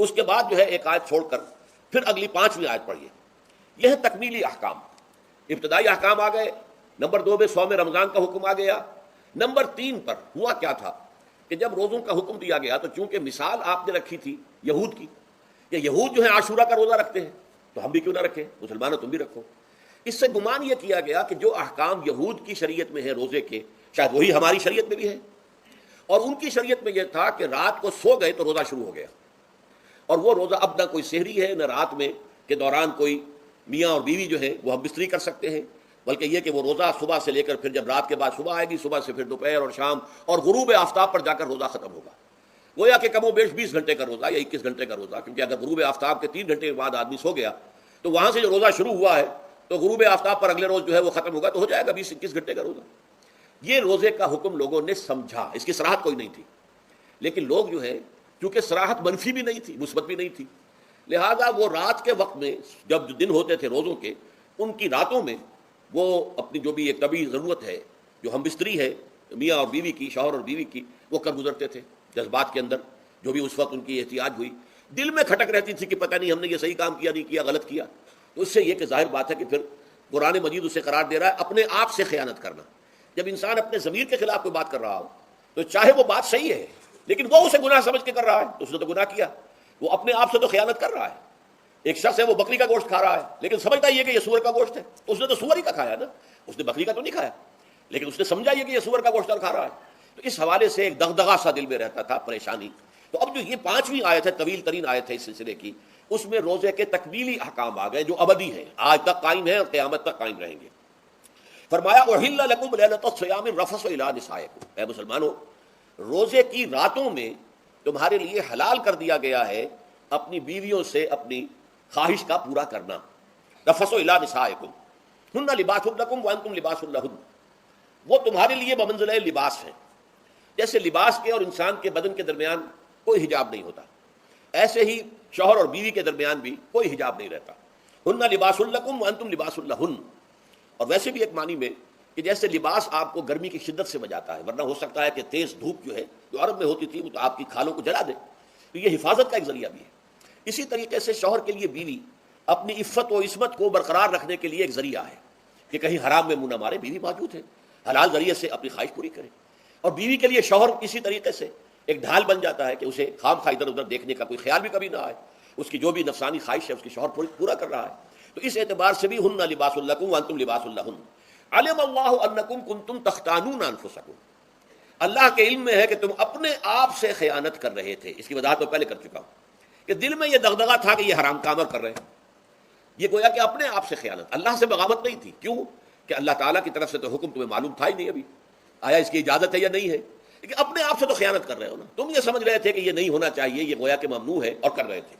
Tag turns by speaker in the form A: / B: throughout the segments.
A: اس کے بعد جو ہے ایک آیت چھوڑ کر پھر اگلی 5ویں آیت پڑھیے. یہ ہے تکمیلی احکام. ابتدائی احکام آ گئے. نمبر 2 میں صوم رمضان کا حکم آ گیا. نمبر 3 پر ہوا کیا تھا کہ جب روزوں کا حکم دیا گیا تو چونکہ مثال آپ نے رکھی تھی یہود کی کہ یہود جو ہے عاشورہ کا روزہ رکھتے ہیں تو ہم بھی کیوں نہ رکھیں, مسلمانوں تم بھی رکھو. اس سے گمان یہ کیا گیا کہ جو احکام یہود کی شریعت میں ہے روزے کے شاید وہی ہماری شریعت میں بھی ہے. اور ان کی شریعت میں یہ تھا کہ رات کو سو گئے تو روزہ شروع ہو گیا, اور وہ روزہ اب نہ کوئی سحری ہے نہ رات میں کے دوران کوئی میاں اور بیوی جو ہے وہ ہم بستری کر سکتے ہیں, بلکہ یہ کہ وہ روزہ صبح سے لے کر پھر جب رات کے بعد صبح آئے گی, صبح سے پھر دوپہر اور شام اور غروب آفتاب پر جا کر روزہ ختم ہوگا. گویا کہ کم و بیش 20 گھنٹے کا روزہ یا 21 گھنٹے کا روزہ, کیونکہ اگر غروب آفتاب کے 3 گھنٹے کے بعد آدمی سو گیا تو وہاں سے جو روزہ شروع ہوا ہے تو غروب آفتاب پر اگلے روز جو ہے وہ ختم ہوگا, تو ہو جائے گا 20-21 گھنٹے کا روزہ. یہ روزے کا حکم لوگوں نے سمجھا, اس کی صراحت کوئی نہیں تھی, لیکن لوگ جو ہے کیونکہ صراحت منفی بھی نہیں تھی مثبت بھی نہیں تھی, لہذا وہ رات کے وقت میں جب دن ہوتے تھے روزوں کے, ان کی راتوں میں وہ اپنی جو بھی ایک طبی ضرورت ہے جو ہم بستری ہے میاں اور بیوی کی, شوہر اور بیوی کی, وہ کر گزرتے تھے. جذبات کے اندر جو بھی اس وقت ان کی احتیاج ہوئی, دل میں کھٹک رہتی تھی کہ پتہ نہیں ہم نے یہ صحیح کام کیا نہیں کیا, غلط کیا. تو اس سے یہ کہ ظاہر بات ہے کہ پھر قرآن مجید اسے قرار دے رہا ہے اپنے آپ سے خیانت کرنا. جب انسان اپنے ضمیر کے خلاف کوئی بات کر رہا ہو تو چاہے وہ بات صحیح ہے لیکن وہ اسے گناہ سمجھ کے کر رہا ہے تو اس نے تو گناہ کیا, وہ اپنے آپ سے تو خیانت کر رہا ہے. ایک شخص ہے وہ بکری کا گوشت کھا رہا ہے لیکن سمجھتا یہ کہ یہ سور کا گوشت ہے, تو اس نے تو سور ہی کا کھایا نا, اس نے بکری کا تو نہیں کھایا, لیکن اس نے سمجھا یہ کہ یہ سور کا گوشت کھا رہا ہے. تو اس حوالے سے ایک دغدغہ سا دل میں رہتا تھا, پریشانی. تو اب جو یہ 5ویں آیت ہے, طویل ترین آیت ہے اس سلسلے کی, اس میں روزے کے تکمیلی احکام آ گئے جو ابدی ہیں, آج تک قائم ہیں اور قیامت تک قائم رہیں گے. فرمایا احل لکم لیلۃ الصیام الرفث الی نسائکم, اے مسلمانوں روزے کی راتوں میں تمہارے لیے حلال کر دیا گیا ہے اپنی بیویوں سے اپنی خواہش کا پورا کرنا. رفث الی نسائکم ہن لباس لکم وانتم لباس لہن, وہ تمہارے لیے بمنزلہ لباس ہیں. جیسے لباس کے اور انسان کے بدن کے درمیان کوئی حجاب نہیں ہوتا, ایسے ہی شوہر اور بیوی کے درمیان بھی کوئی حجاب نہیں رہتا. ہن لباس لکم وانتم لباس لہن. اور ویسے بھی ایک معنی میں کہ جیسے لباس آپ کو گرمی کی شدت سے بچاتا ہے, ورنہ ہو سکتا ہے کہ تیز دھوپ جو ہے جو عرب میں ہوتی تھی وہ تو آپ کی کھالوں کو جلا دے, تو یہ حفاظت کا ایک ذریعہ بھی ہے. اسی طریقے سے شوہر کے لیے بیوی اپنی عفت و عصمت کو برقرار رکھنے کے لیے ایک ذریعہ ہے کہ کہیں حرام میں منہ نہ مارے, بیوی موجود ہے, حلال ذریعے سے اپنی خواہش پوری کرے. اور بیوی کے لیے شوہر اسی طریقے سے ایک ڈھال بن جاتا ہے کہ اسے خام خواہ ادھر ادھر دیکھنے کا کوئی خیال بھی کبھی نہ آئے, اس کی جو بھی نفسانی خواہش ہے اس کی شوہر پورا کر رہا ہے. تو اس اعتبار سے بھی ہن لباس لکم وانتم لباس لہن. علم اللہ انکم کنتم تختانون انفسکم, اللہ کے علم میں ہے کہ تم اپنے آپ سے خیانت کر رہے تھے. اس کی وضاحت میں پہلے کر چکا ہوں کہ دل میں یہ دغدغہ تھا کہ یہ حرام کام کر رہے ہیں, یہ گویا کہ اپنے آپ سے خیانت, اللہ سے بغاوت نہیں تھی. کیوں کہ اللہ تعالیٰ کی طرف سے تو حکم تمہیں معلوم تھا ہی نہیں ابھی, آیا اس کی اجازت ہے یا نہیں ہے, لیکن اپنے آپ سے تو خیانت کر رہے ہو نا. تم یہ سمجھ رہے تھے کہ یہ نہیں ہونا چاہیے, یہ گویا کہ ممنوع ہے اور کر رہے تھے,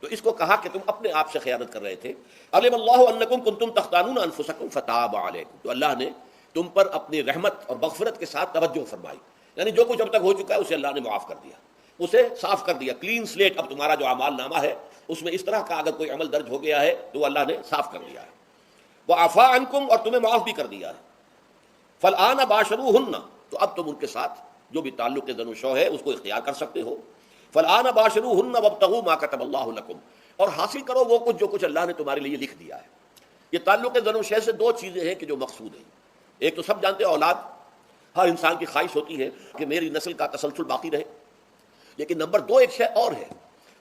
A: تو اس کو کہا کہ تم اپنے آپ سے خیانت کر رہے تھے. علم اللہ انکم کنتم تختانون انفسکم فتاب علیکم, تو اللہ نے تم پر اپنی رحمت اور مغفرت کے ساتھ توجہ فرمائی, یعنی جو کچھ اب تک ہو چکا ہے اسے اللہ نے معاف کر دیا, اسے صاف کر دیا, کلین سلیٹ. اب تمہارا جو اعمال نامہ ہے اس میں اس طرح کا اگر کوئی عمل درج ہو گیا ہے تو وہ اللہ نے صاف کر دیا ہے. وعفا عنکم, اور تمہیں معاف بھی کر دیا ہے. فالآن باشروہن, تو اب تم ان کے ساتھ جو بھی تعلق زن و شو ہے اس کو اختیار کر سکتے ہو. فالآن باشروہن وابتغوا ما کتب اللہ لکم, اور حاصل کرو وہ کچھ جو کچھ اللہ نے تمہارے لیے لکھ دیا ہے. یہ تعلق زن و شے سے 2 چیزیں ہیں کہ جو مقصود ہیں. ایک تو سب جانتے ہیں اولاد, ہر انسان کی خواہش ہوتی ہے کہ میری نسل کا تسلسل باقی رہے, لیکن نمبر 2 ایک شے اور ہے,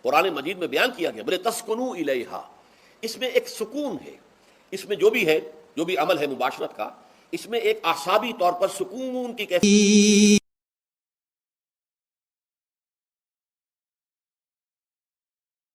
A: قرآن مجید میں بیان کیا گیا, بلے تسکنوا الیہا, اس میں ایک سکون ہے, اس میں جو بھی ہے جو بھی عمل ہے مباشرت کا, اس میں ایک اعصابی طور پر سکون کی کیفیت